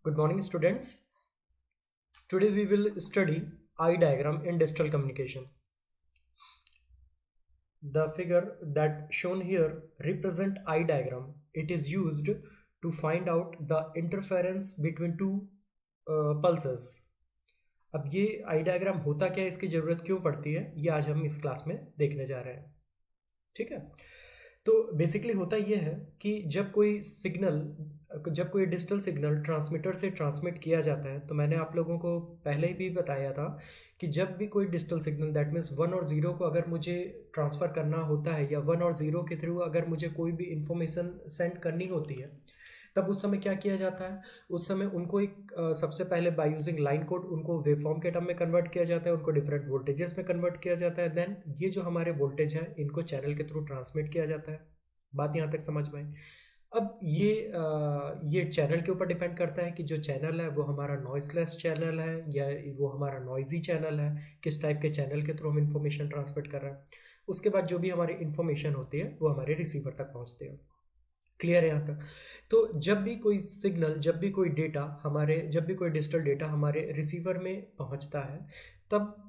Good morning, students. Today we will study eye diagram in digital communication. The figure that shown here represent eye diagram. It is used to find out the interference between two pulses. अब ये आई diagram होता क्या है, इसकी ज़रूरत क्यों पड़ती है, ये आज हम इस क्लास में देखने जा रहे हैं. ठीक है. तो बेसिकली होता ये है कि जब कोई डिजिटल सिग्नल ट्रांसमीटर से ट्रांसमिट किया जाता है, तो मैंने आप लोगों को पहले ही भी बताया था कि जब भी कोई डिजिटल सिग्नल दैट मीन्स 1 और 0 को अगर मुझे ट्रांसफ़र करना होता है या 1 और 0 के थ्रू अगर मुझे कोई भी इंफॉर्मेशन सेंड करनी होती है, तब उस समय क्या किया जाता है. उस समय उनको सबसे पहले बाय यूजिंग लाइन कोड उनको वेवफॉर्म के टर्म में कन्वर्ट किया जाता है, उनको डिफरेंट वोल्टेजेस में कन्वर्ट किया जाता है. देन ये जो हमारे वोल्टेज हैं इनको चैनल के थ्रू ट्रांसमिट किया जाता है. बात यहाँ तक समझ में आई. अब ये चैनल के ऊपर डिपेंड करता है कि जो चैनल है वो हमारा नॉइसलेस चैनल है या वो हमारा नॉइजी चैनल है, किस टाइप के चैनल के थ्रू हम इंफॉर्मेशन ट्रांसमिट कर रहे हैं. उसके बाद जो भी हमारी इंफॉर्मेशन होती है वो हमारे रिसीवर तक पहुँचती है. क्लियर है यहाँ तक. तो जब भी कोई सिग्नल, जब भी कोई डिजिटल डेटा हमारे रिसीवर में पहुँचता है, तब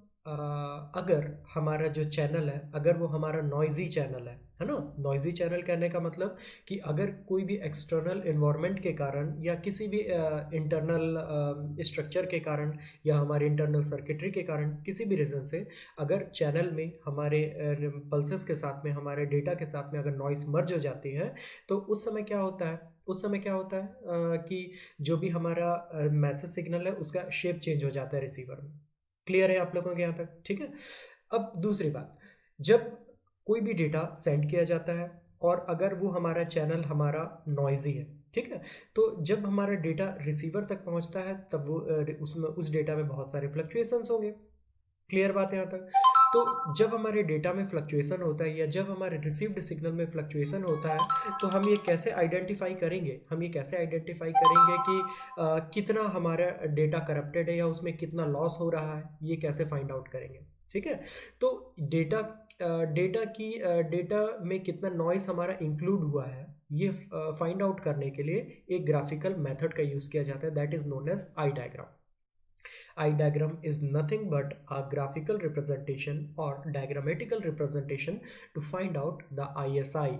अगर हमारा जो चैनल है अगर वो हमारा नॉइजी चैनल है ना. नॉइजी चैनल कहने का मतलब कि अगर कोई भी एक्सटर्नल इन्वायरमेंट के कारण या किसी भी इंटरनल स्ट्रक्चर के कारण या हमारे इंटरनल सर्किटरी के कारण किसी भी रीज़न से अगर चैनल में हमारे पल्सेस के साथ में, हमारे डेटा के साथ में अगर नॉइस मर्ज हो जाती है, तो उस समय क्या होता है कि जो भी हमारा मैसेज सिग्नल है उसका शेप चेंज हो जाता है रिसीवर में. क्लियर है आप लोगों के यहाँ तक. ठीक है. अब दूसरी बात, जब कोई भी डेटा सेंड किया जाता है और अगर वो हमारा चैनल हमारा नॉइजी है, ठीक है, तो जब हमारा डेटा रिसीवर तक पहुंचता है तब वो उसमें उस डेटा में बहुत सारे फ्लक्चुएशंस होंगे. क्लियर बात है यहाँ तक. तो जब हमारे डेटा में फ्लक्चुएशन होता है या जब हमारे रिसीव्ड सिग्नल में फ्लक्चुएशन होता है, तो हम ये कैसे आइडेंटिफाई करेंगे कि कितना हमारा डेटा करप्टेड है या उसमें कितना लॉस हो रहा है, ये कैसे फाइंड आउट करेंगे. ठीक है. तो डेटा में कितना नॉइस हमारा इंक्लूड हुआ है, ये फाइंड आउट करने के लिए एक ग्राफिकल मेथड का यूज़ किया जाता है, that is known as eye diagram. Eye diagram is nothing but a graphical representation or diagrammatical representation to find out the ISI.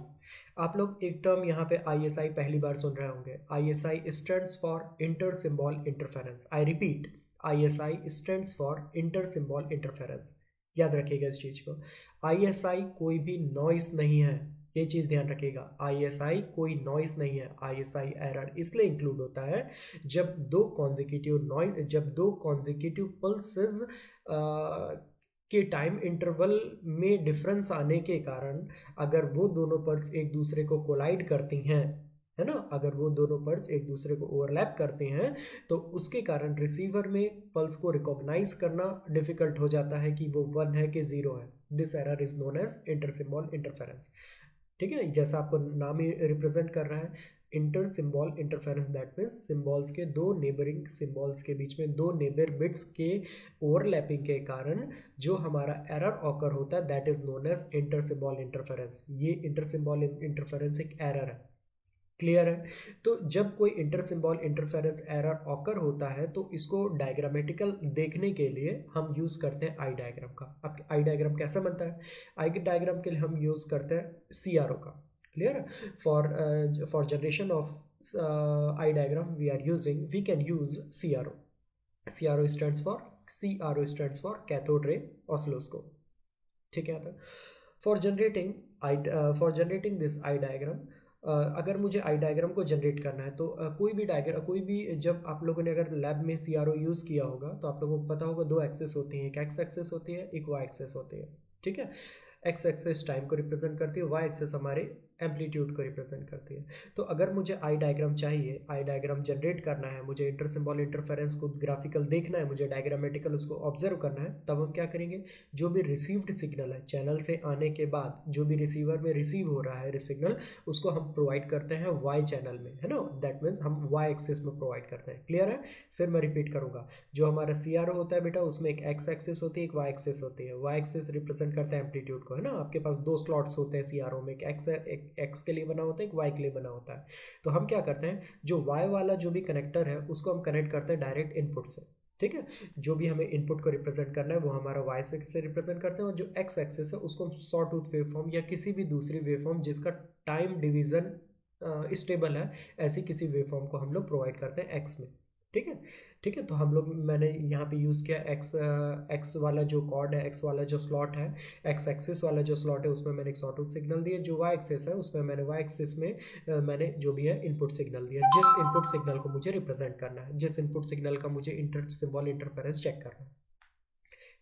आप लोग एक टर्म यहाँ पे ISI पहली बार सुन रहे होंगे. ISI stands for inter-symbol interference. I repeat, ISI stands for inter-symbol interference. याद रखिएगा इस चीज़ को. ISI कोई भी नॉइस नहीं है, ये चीज़ ध्यान रखिएगा. ISI कोई नॉइस नहीं है. ISI एरर इसलिए इंक्लूड होता है जब दो कॉन्जिक्यूटिव पल्सेस के टाइम इंटरवल में डिफरेंस आने के कारण अगर वो दोनों पल्स एक दूसरे को कोलाइड करती हैं, है ना, अगर वो दोनों पल्स एक दूसरे को ओवरलैप करते हैं, तो उसके कारण रिसीवर में पल्स को रिकॉग्नाइज करना डिफिकल्ट हो जाता है कि वो 1 है कि 0 है. This error is known as inter symbol interference. ठीक है. जैसा आपको नाम ही रिप्रेजेंट कर रहा है, inter symbol interference, that means symbols के दो नेबरिंग सिंबल्स के बीच में दो नेबर बिट्स के ओवरलैपिंग के कारण जो हमारा एरर ऑकर होता है, that is known as inter symbol interference. ये इंटर सिंबल इंटरफेरेंस एक एरर है. क्लियर है. तो जब कोई inter symbol interference error occur होता है तो इसको डायग्रामेटिकल देखने के लिए हम यूज़ करते हैं आई डायग्राम का. अब आई डायग्राम कैसा बनता है? आई डायग्राम के लिए हम यूज़ करते हैं CRO का. Clear. For generation of eye diagram we can use CRO. CRO stands for cathode ray oscilloscope. ठीक है. For generating this eye diagram, अगर मुझे आई डायग्राम को जनरेट करना है तो कोई भी जब आप लोगों ने अगर लैब में CRO यूज़ किया होगा तो आप लोगों को पता होगा दो एक्सेस होती हैं, एक एक्स एक्सेस होती है, एक वाई एक्सेस होती है. ठीक है. एक्स एक्सेस टाइम को रिप्रेजेंट करती है, वाई एक्सेस हमारे एम्पलीट्यूड को रिप्रेजेंट करती है. तो अगर मुझे आई डायग्राम चाहिए, आई डायग्राम जनरेट करना है, मुझे इंटर सिंबल इंटरफेरेंस को ग्राफिकल देखना है, मुझे डायग्रामेटिकल उसको ऑब्जर्व करना है, तब हम क्या करेंगे, जो भी रिसीव्ड सिग्नल है चैनल से आने के बाद जो भी रिसीवर में रिसीव हो रहा है सिग्नल, उसको हम प्रोवाइड करते हैं वाई चैनल में, है ना. दैट मीन्स हम वाई एक्सेस में प्रोवाइड करते हैं. क्लियर है. फिर मैं रिपीट करूंगा. जो हमारा CRO होता है बेटा, उसमें एक एक्स एक्सेस होती है, एक वाई एक्सेस होती है. वाई एक्सेस रिप्रेजेंट करता है एम्पलीट्यूड को, है ना. आपके पास दो स्लॉट्स होते हैं CRO में, एक एक एक्स के लिए बना होता है, एक वाई के लिए बना होता है। तो हम क्या करते हैं, जो वाई वाला जो भी कनेक्टर है उसको हम कनेक्ट करते हैं डायरेक्ट इनपुट से, ठीक है। जो भी हमें इनपुट को रिप्रेजेंट करना है वो हमारा वाई से रिप्रेजेंट करते हैं, और जो एक्स एक्सिस है उसको हम सॉटूथ वेवफॉर्म या किसी भी दूसरी वेवफॉर्म जिसका टाइम डिवीजन स्टेबल है, ऐसी किसी वेवफॉर्म को हम लोग प्रोवाइड करते हैं एक्स में, ठीक है। ठीक है, तो हम लोग मैंने यहाँ पे यूज़ किया एक्स वाला जो कॉर्ड है, एक्स वाला जो स्लॉट है, एक्स एक्सिस वाला जो स्लॉट है उसमें मैंने एक सॉटूथ सिग्नल दिया। जो वाई एक्सिस है उसमें मैंने वाई एक्सिस में मैंने जो भी है इनपुट सिग्नल दिया, जिस इनपुट सिग्नल को मुझे रिप्रेजेंट करना है, जिस इनपुट सिग्नल का मुझे इंटर सिंबल इंटरफेरेंस चेक करना है।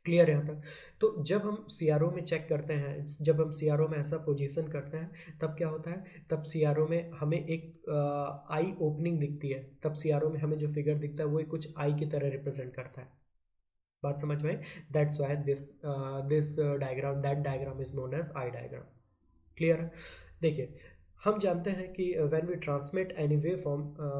क्लियर है यहाँ तक? तो जब हम सीआरओ में चेक करते हैं, जब हम सीआरओ में ऐसा पोजीशन करते हैं, तब क्या होता है, तब सीआरओ में हमें एक आई ओपनिंग दिखती है, तब सीआरओ में हमें जो फिगर दिखता है वो कुछ आई की तरह रिप्रेजेंट करता है। बात समझ में? That's why this diagram, that diagram is known as eye diagram. Clear है? देखिए, हम जानते हैं कि when we transmit any wave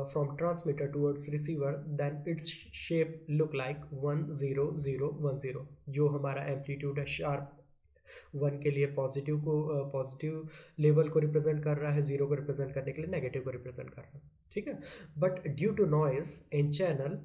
from transmitter towards receiver, then its shape look like 1 0 0 1 0। जो हमारा एम्पलीट्यूड है शार्प 1 के लिए पॉजिटिव को पॉजिटिव लेवल को रिप्रेजेंट कर रहा है, 0 को रिप्रेजेंट करने के लिए नेगेटिव को रिप्रेजेंट कर रहा है, ठीक है। But due to noise in channel,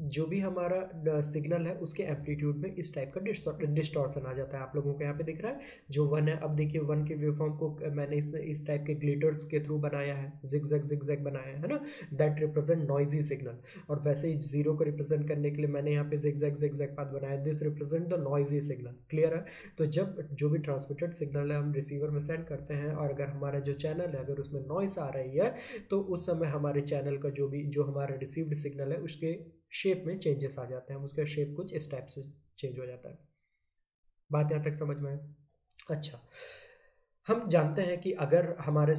जो भी हमारा सिग्नल है उसके एम्पलीट्यूड में इस टाइप का डिस्टॉर्शन आ जाता है। आप लोगों को यहाँ पे दिख रहा है जो 1 है। अब देखिए 1 के वेवफॉर्म को मैंने इस टाइप के ग्लिटर्स के थ्रू बनाया है, जिगजैग बनाया है ना, दैट रिप्रेजेंट नॉइजी सिग्नल। और वैसे ही 0 को रिप्रेजेंट करने के लिए मैंने यहाँ पे जिगजैग पाथ बनाया, this represent the noisy signal. Clear है? तो जब जो भी ट्रांसमिटेड सिग्नल है हम रिसीवर में सेंड करते हैं, और अगर हमारा जो चैनल है अगर उसमें नॉइस आ रही है, तो उस समय हमारे चैनल का जो हमारा रिसीव्ड सिग्नल है उसके शेप में चेंजेस आ जाते हैं, उसका शेप कुछ इस टाइप से चेंज हो जाता है। बात यहाँ तक समझ में आए? अच्छा, हम जानते हैं कि अगर हमारा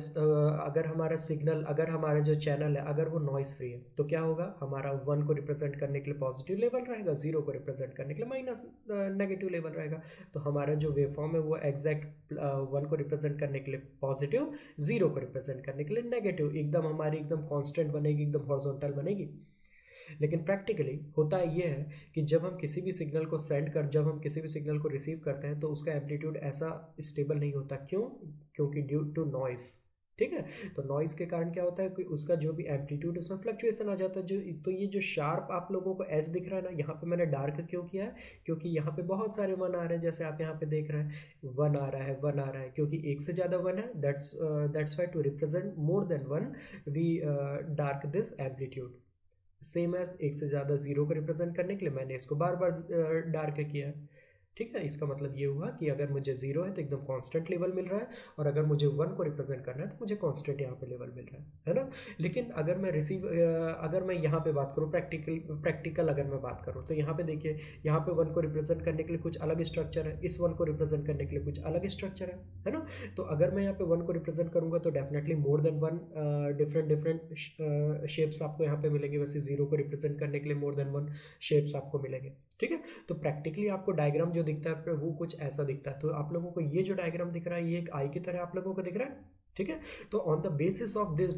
सिग्नल, अगर हमारा जो चैनल है अगर वो नॉइस फ्री है, तो क्या होगा, हमारा 1 को रिप्रेजेंट करने के लिए पॉजिटिव लेवल रहेगा, 0 को रिप्रेजेंट करने के लिए माइनस नेगेटिव लेवल रहेगा। तो हमारा जो वेवफॉर्म है वो एग्जैक्ट 1 को रिप्रेजेंट करने के लिए पॉजिटिव, 0 को रिप्रेजेंट करने के लिए नेगेटिव, एकदम हमारी एकदम कॉन्स्टेंट बनेगी, एकदम हॉरिजॉन्टल बनेगी। लेकिन प्रैक्टिकली होता ये है कि जब हम किसी भी सिग्नल को जब हम किसी भी सिग्नल को रिसीव करते हैं तो उसका एम्पलीट्यूड ऐसा स्टेबल नहीं होता। क्यों? क्योंकि ड्यू टू नॉइस, ठीक है। तो नॉइस के कारण क्या होता है कि उसका जो भी एम्पलीट्यूड उसमें फ्लक्चुएशन आ जाता है। तो ये जो शार्प आप लोगों को एज दिख रहा है ना, यहाँ पे मैंने डार्क क्यों किया है, क्योंकि यहाँ पे बहुत सारे 1 आ रहे हैं, जैसे आप यहाँ पे देख रहे हैं 1 आ रहा है, 1 आ रहा है, क्योंकि एक से ज़्यादा 1 है। That's why to represent more than 1 we dark this amplitude. Same as एक से ज़्यादा 0 को रिप्रेजेंट करने के लिए मैंने इसको बार बार डार्क किया है, ठीक है। इसका मतलब ये हुआ कि अगर मुझे 0 है तो एकदम कांस्टेंट लेवल मिल रहा है, और अगर मुझे 1 को रिप्रेजेंट करना है तो मुझे कांस्टेंट यहाँ पे लेवल मिल रहा है ना। लेकिन अगर मैं यहाँ पे बात करूँ, प्रैक्टिकल अगर मैं बात करूँ, तो यहाँ पे देखिए, यहाँ पे 1 को रिप्रेजेंट करने के लिए कुछ अलग स्ट्रक्चर है, इस 1 को रिप्रेजेंट करने के लिए कुछ अलग स्ट्रक्चर है ना। तो अगर मैं यहाँ पे 1 को रिप्रेजेंट करूँगा तो definitely more than 1 different shapes आपको यहाँ पे मिलेंगे। वैसे 0 को रिप्रेजेंट करने के लिए मोर देन 1 शेप्स आपको मिलेंगे, ठीक है। तो प्रैक्टिकली आपको डायग्राम जो दिखता है वो कुछ ऐसा दिखता है। तो आप लोगों को ये जो डायग्राम दिख रहा है ये एक आई की तरह आप लोगों को दिख रहा है, ठीक है। तो on the basis of this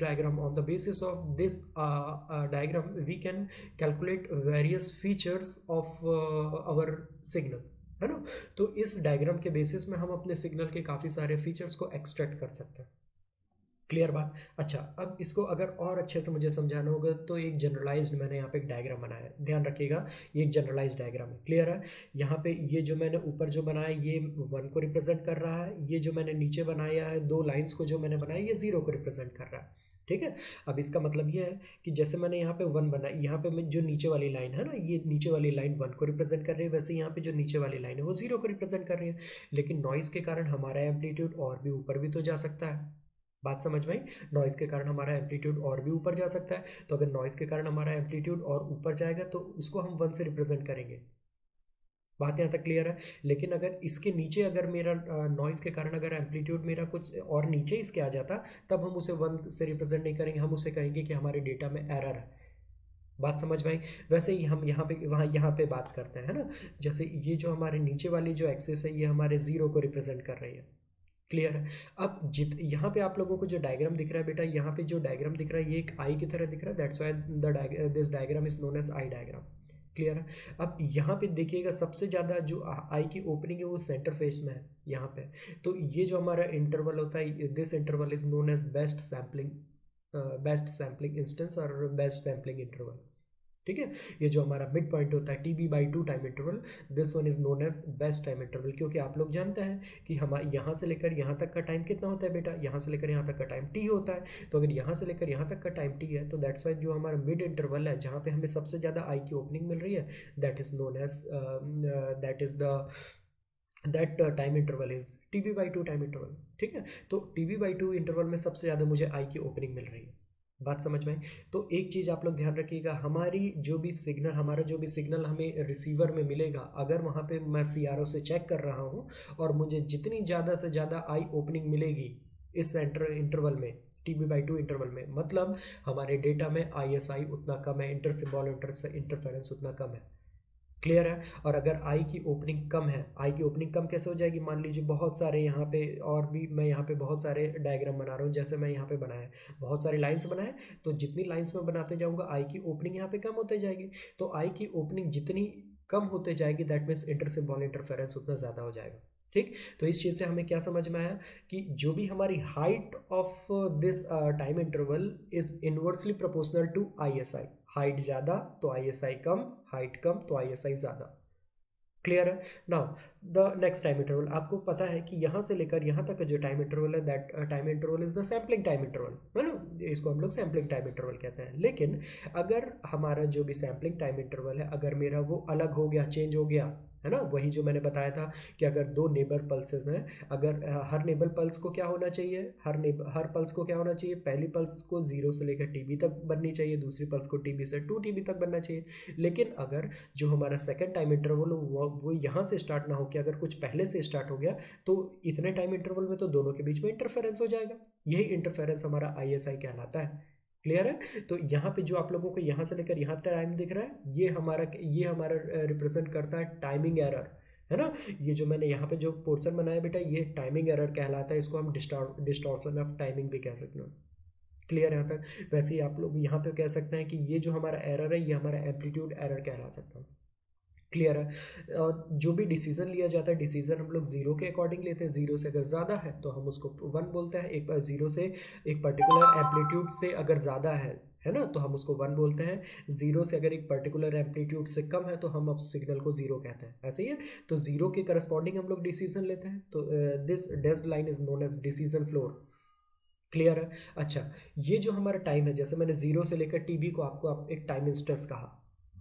diagram we can calculate various features of our signal, है ना। तो इस डायग्राम के बेसिस में हम अपने सिग्नल के काफ़ी सारे फीचर्स को एक्सट्रैक्ट कर सकते हैं। क्लियर बात? अच्छा, अब इसको अगर और अच्छे से मुझे समझाना होगा तो एक जनरलाइज्ड मैंने यहाँ पे एक डायग्राम बनाया है, ध्यान रखिएगा, ये एक जनरलाइज्ड डायग्राम है। क्लियर है? यहाँ पे ये जो मैंने ऊपर जो बनाया ये 1 को रिप्रेजेंट कर रहा है, ये जो मैंने नीचे बनाया है 2 लाइन्स को जो मैंने बनाया ये 0 को रिप्रेजेंट कर रहा है, ठीक है। अब इसका मतलब ये है कि जैसे मैंने यहाँ पे 1 बनाया, यहाँ पे जो नीचे वाली लाइन है ना, ये नीचे वाली लाइन 1 को रिप्रेजेंट कर रही है, वैसे यहाँ पे जो नीचे वाली लाइन है वो 0 को रिप्रेजेंट कर रही है। लेकिन नॉइज़ के कारण हमारा एम्पलीट्यूड और भी ऊपर भी तो जा सकता है। बात समझ में आई? नॉइज़ के कारण हमारा एम्पलीट्यूड और भी ऊपर जा सकता है। तो अगर नॉइज़ के कारण हमारा एम्पलीट्यूड और ऊपर जाएगा तो उसको हम 1 से रिप्रेजेंट करेंगे। बात यहाँ तक क्लियर है? लेकिन अगर इसके नीचे अगर मेरा नॉइज़ के कारण अगर एम्पलीट्यूड मेरा कुछ और नीचे इसके आ जाता, तब हम उसे 1 से रिप्रेजेंट नहीं करेंगे, हम उसे कहेंगे कि हमारे डेटा में एरर है। बात समझ में आई? वैसे ही हम यहाँ पे बात करते हैं ना, जैसे ये जो हमारे नीचे वाली जो एक्सिस है ये हमारे 0 को रिप्रेजेंट कर रही है। क्लियर है? अब यहाँ पे आप लोगों को जो डायग्राम दिख रहा है बेटा, यहाँ पे जो डायग्राम दिख रहा है ये एक आई की तरह दिख रहा है, that's why this diagram is known as eye diagram. Clear है। अब यहाँ पे देखिएगा सबसे ज़्यादा जो आई की ओपनिंग है वो सेंटर फेस में है यहाँ पे। तो ये जो हमारा इंटरवल होता है, this interval is known as best sampling instance और बेस्ट सैम्पलिंग इंटरवल। ठीक है, ये जो हमारा मिड पॉइंट होता है TB/2 time interval, this one is known as best time interval, क्योंकि आप लोग जानते हैं कि हम यहाँ से लेकर यहाँ तक का टाइम कितना होता है बेटा, यहाँ से लेकर यहाँ तक का टाइम t होता है। तो अगर यहाँ से लेकर यहाँ तक का टाइम t है तो दैट्स वाई जो हमारा मिड इंटरवल है जहाँ पे हमें सबसे ज़्यादा आई की ओपनिंग मिल रही है, that is known as that time interval is TB/2 time interval. ठीक है, तो TB/2 इंटरवल में सबसे ज़्यादा मुझे आई की ओपनिंग मिल रही है। बात समझ में आई? तो एक चीज़ आप लोग ध्यान रखिएगा, हमारा जो भी सिग्नल हमें रिसीवर में मिलेगा, अगर वहाँ पे मैं CRO से चेक कर रहा हूँ और मुझे जितनी ज़्यादा से ज़्यादा आई ओपनिंग मिलेगी इस इंटरवल में, TB/2 इंटरवल में, मतलब हमारे डेटा में ISI उतना कम है, इंटर सिंबल इंटरफेरेंस उतना कम है। क्लियर है। और अगर आई की ओपनिंग कम है, आई की ओपनिंग कम कैसे हो जाएगी, मान लीजिए बहुत सारे यहाँ पे, और भी मैं यहाँ पे बहुत सारे डायग्राम बना रहा हूँ, जैसे मैं यहाँ पे बनाया बहुत सारे लाइंस बनाए, तो जितनी लाइंस में बनाते जाऊँगा आई की ओपनिंग यहाँ पे कम होते जाएगी। तो आई की ओपनिंग जितनी कम होते जाएगी that means inter symbol interference उतना ज़्यादा हो जाएगा। ठीक, तो इस चीज़ से हमें क्या समझ में आया कि जो भी हमारी height of this time interval is inversely proportional to ISI। Height ज़्यादा तो ISI कम, हाइट कम तो ISI ज़्यादा। क्लियर है। Now the next time interval, आपको पता है कि यहाँ से लेकर यहाँ तक का जो टाइम इंटरवल है that time interval is the sampling time interval, है ना, इसको हम लोग सैम्पलिंग टाइम इंटरवल कहते हैं। लेकिन अगर हमारा जो भी सैम्पलिंग टाइम इंटरवल है अगर मेरा वो अलग हो गया, चेंज हो गया, है ना, वही जो मैंने बताया था कि अगर दो नेबर पल्सेस हैं, अगर हर नेबर पल्स को क्या होना चाहिए, हर पल्स को क्या होना चाहिए, पहली पल्स को 0 से लेकर TB तक बननी चाहिए, दूसरी पल्स को TB से 2 TB तक बनना चाहिए। लेकिन अगर जो हमारा सेकंड टाइम इंटरवल वो यहाँ से स्टार्ट ना हो के अगर कुछ पहले से स्टार्ट हो गया तो इतने टाइम इंटरवल में तो दोनों के बीच में इंटरफेरेंस हो जाएगा। यही इंटरफेरेंस हमारा ISI कहलाता है। क्लियर है। तो यहाँ पे जो आप लोगों को यहाँ से लेकर यहाँ तक टाइम दिख रहा है, ये हमारा रिप्रेजेंट करता है टाइमिंग एरर, है ना। ये जो मैंने यहाँ पे जो पोर्शन बनाया बेटा, ये टाइमिंग एरर कहलाता है, इसको हम डिस्टॉर्शन ऑफ टाइमिंग भी कह सकते हैं। क्लियर है यहाँ तक। वैसे ही आप लोग यहाँ पे कह सकते हैं कि ये जो हमारा एरर है ये हमारा एम्पलीट्यूड एरर कहला सकता है। क्लियर है। और जो भी डिसीजन लिया जाता है, डिसीजन हम लोग 0 के अकॉर्डिंग लेते हैं। 0 से अगर ज़्यादा है तो हम उसको 1 बोलते हैं, एक 0 से एक पर्टिकुलर एम्पलीट्यूड से अगर ज़्यादा है ना, तो हम उसको 1 बोलते हैं। 0 से अगर एक पर्टिकुलर एम्पलीट्यूड से कम है तो हम अब सिग्नल को 0 कहते हैं। ऐसे ही है। तो 0 के करस्पॉन्डिंग हम लोग डिसीजन लेते हैं। तो this dashed line is known as decision floor. क्लियर है। अच्छा, ये जो हमारा टाइम है, जैसे मैंने 0 से लेकर TB को आपको एक टाइम इंस्टेंस कहा।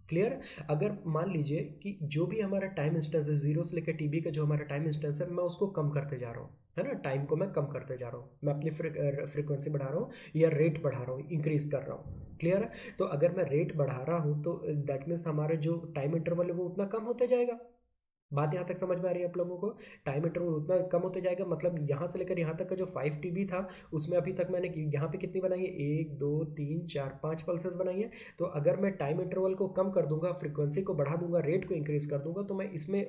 क्लियर है। अगर मान लीजिए कि जो भी हमारा टाइम इंस्टेंस है 0 से लेकर TB का जो हमारा टाइम इंस्टेंस है, मैं उसको कम करते जा रहा हूँ, है ना, टाइम को मैं कम करते जा रहा हूँ, मैं अपनी फ्रिक्वेंसी बढ़ा रहा हूँ या रेट बढ़ा रहा हूँ, इंक्रीज कर रहा हूँ। क्लियर है। तो अगर मैं रेट बढ़ा रहा हूँ तो दैट मीन्स हमारा जो टाइम इंटरवल है वो उतना कम होता जाएगा। बात यहाँ तक समझ में आ रही है आप लोगों को। टाइम इंटरवल उतना कम होते जाएगा, मतलब यहाँ से लेकर यहाँ तक का जो 5 TB था उसमें अभी तक मैंने यहाँ पे कितनी बनाई है, 1 2 3 4 5 पल्सेस बनाई है। तो अगर मैं टाइम इंटरवल को कम कर दूंगा, फ्रीक्वेंसी को बढ़ा दूंगा, रेट को इंक्रीज कर दूंगा, तो मैं इसमें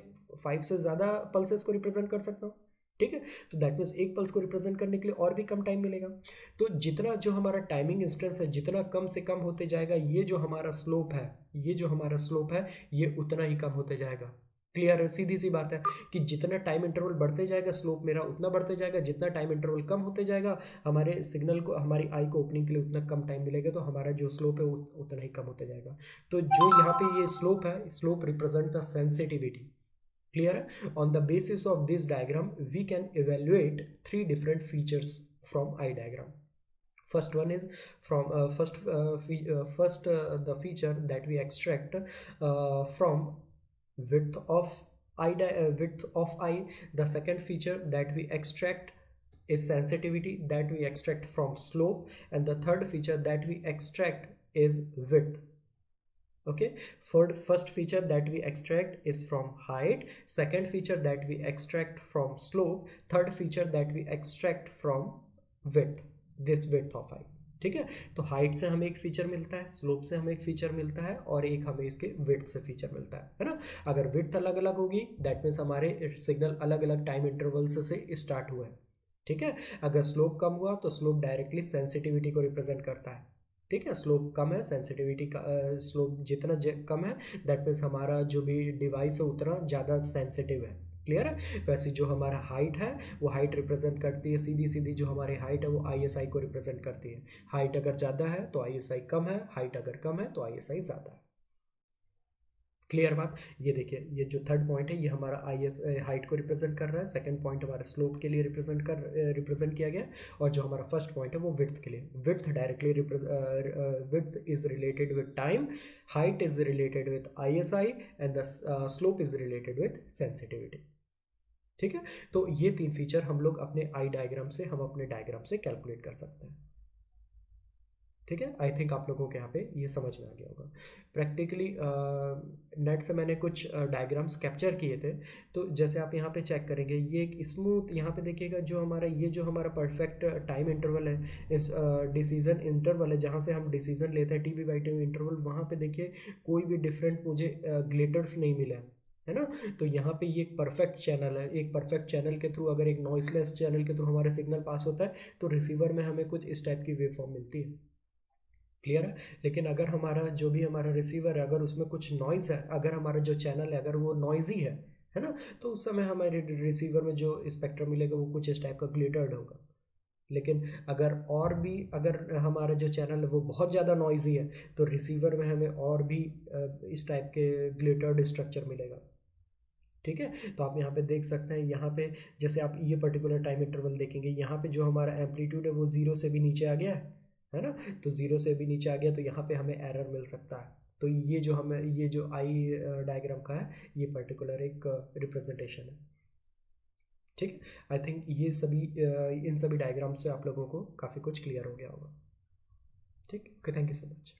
5 से ज़्यादा पल्सेस को रिप्रेजेंट कर सकता हूँ। ठीक है। तो दैट मीन्स एक पल्स को रिप्रेजेंट करने के लिए और भी कम टाइम मिलेगा। तो जितना जो हमारा टाइमिंग इंस्टेंस है जितना कम से कम होते जाएगा, ये जो हमारा स्लोप है ये उतना ही कम होते जाएगा। क्लियर है। सीधी सी बात है कि जितना टाइम इंटरवल बढ़ते जाएगा स्लोप मेरा उतना बढ़ते जाएगा, जितना टाइम इंटरवल कम होते जाएगा हमारे सिग्नल को, हमारी आई को ओपनिंग के लिए उतना कम टाइम मिलेगा, तो हमारा जो स्लोप है उतना ही कम होते जाएगा। तो जो यहाँ पे ये स्लोप है, slope represent the sensitivity. Clear है। On the basis of this diagram we can evaluate 3 different features from eye diagram. First one is from the feature that we extract from width of width of eye. The second feature that we extract is sensitivity that we extract from slope, and the third feature that we extract is width. Okay, for first feature that we extract is from height, second feature that we extract from slope, third feature that we extract from width, this width of eye. ठीक है। तो height से हमें एक feature मिलता है, slope से हमें एक फीचर मिलता है, और एक हमें इसके विड्थ से फीचर मिलता है ना। अगर विड्थ अलग अलग होगी दैट मीन्स हमारे सिग्नल अलग अलग टाइम इंटरवल्स से स्टार्ट हुआ है। ठीक है। अगर स्लोप कम हुआ तो स्लोप डायरेक्टली सेंसिटिविटी को रिप्रेजेंट करता है। ठीक है, स्लोप कम है, सेंसिटिविटी का स्लोप जितना कम है, दैट मीन्स हमारा जो भी डिवाइस है उतना ज़्यादा सेंसिटिव है। क्लियर है। वैसे जो हमारा हाइट है वो हाइट रिप्रेजेंट करती है, सीधी सीधी जो हमारी हाइट है वो आईएसआई को रिप्रेजेंट करती है। हाइट अगर ज़्यादा है तो आईएसआई कम है, हाइट अगर कम है तो आईएसआई ज़्यादा है। क्लियर बात। ये देखिए, ये जो थर्ड पॉइंट है ये हमारा आई एस हाइट को रिप्रेजेंट कर रहा है, सेकंड पॉइंट हमारा स्लोप के लिए रिप्रेजेंट किया गया, और जो हमारा फर्स्ट पॉइंट है वो विड्थ के लिए। Width directly width is related with time, height is related with ISI, and the slope is related with sensitivity. ठीक है, तो ये तीन फीचर हम लोग अपने आई डायग्राम से, हम अपने डायग्राम से कैलकुलेट कर सकते हैं। ठीक है, आई थिंक आप लोगों को यहाँ पे ये समझ में आ गया होगा। प्रैक्टिकली नेट से मैंने कुछ डायग्राम्स कैप्चर किए थे, तो जैसे आप यहाँ पे चेक करेंगे, ये एक स्मूथ, यहाँ पे देखिएगा जो हमारा ये जो हमारा परफेक्ट टाइम इंटरवल है, इस डिसीजन इंटरवल है जहाँ से हम डिसीजन लेते हैं, टी बाई टी इंटरवल, वहाँ पे देखिए कोई भी डिफरेंट मुझे ग्लिटर्स नहीं मिला है ना। तो यहाँ पे ये एक परफेक्ट चैनल है, एक परफेक्ट चैनल के थ्रू, अगर एक नॉइसलेस चैनल के थ्रू हमारे सिग्नल पास होता है तो रिसीवर में हमें कुछ इस टाइप की वेव फॉर्म मिलती है। क्लियर है। लेकिन अगर हमारा जो भी हमारा रिसीवर है, अगर उसमें कुछ नॉइज़ है, अगर हमारा जो चैनल है अगर वो नॉइजी है ना, तो उस समय हमारे रिसीवर में जो स्पेक्ट्रम मिलेगा वो कुछ इस टाइप का ग्लिटर्ड होगा। लेकिन अगर और भी, अगर हमारा जो चैनल है वो बहुत ज़्यादा नॉइजी है, तो रिसीवर में हमें और भी इस टाइप के ग्लिटर्ड स्ट्रक्चर मिलेगा। ठीक है, तो आप यहाँ पे देख सकते हैं, यहाँ पे जैसे आप ये पर्टिकुलर टाइम इंटरवल देखेंगे, यहाँ पे जो हमारा एम्पलीट्यूड है वो जीरो से भी नीचे आ गया है ना। तो जीरो से भी नीचे आ गया तो यहाँ पे हमें एरर मिल सकता है। तो ये जो हमें, ये जो आई डायग्राम का है, ये पर्टिकुलर एक रिप्रेजेंटेशन है। ठीक है, आई थिंक ये सभी इन सभी डायग्राम से आप लोगों को काफ़ी कुछ क्लियर हो गया होगा। ठीक, okay, thank you so much.